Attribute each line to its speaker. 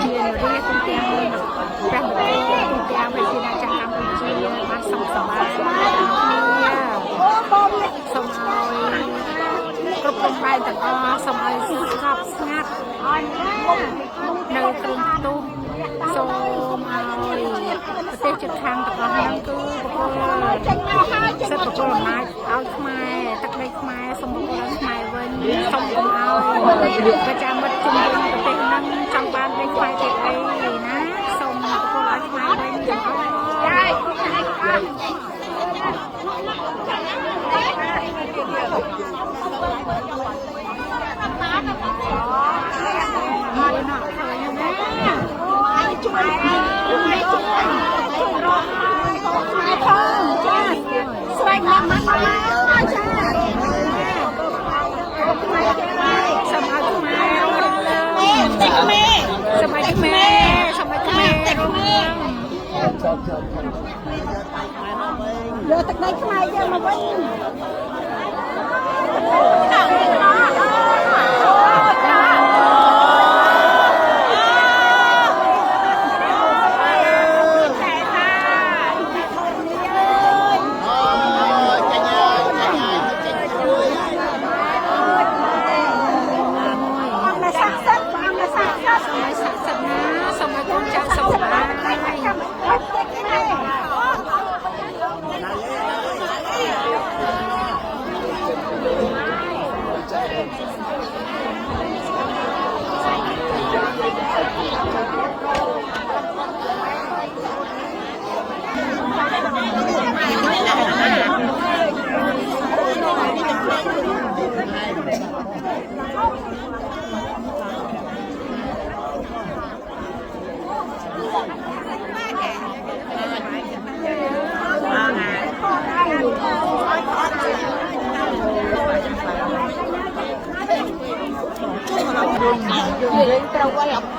Speaker 1: ជារៀបទាំងព្រះមន្ត្រីទាំងវិជាណាចាកម្ពុជាបានសុខសប្បាយសូមឲ្យគ្រប់ក្រុមបែបទាំងអស់សូមឲ្យស្ងប់ស្ងាត់នៅក្នុងផ្ទះសូមឲ្យប្រទេសជិតខាងទាំងអស់ហ្នឹងគឺសិទ្ធិពលអំណាចឲ្យខ្មែរទឹកដីខ្មែរសូមពលខ្មែរវិញសូមកុំឲ្យប្រចាំមិត្តជំនុំប្រទេសហ្នឹងចង់បានដីខ្មែរទៀតអីណាសូមពលឲ្យខ្មែរវិញទាំងអស់ចាយស្វែងរកមកចាសម័យខ្មែរសម័យខ្មែរសម័យខ្មែរយកទឹកដីខ្មែរយកមកវិញត្រូវឲ្យ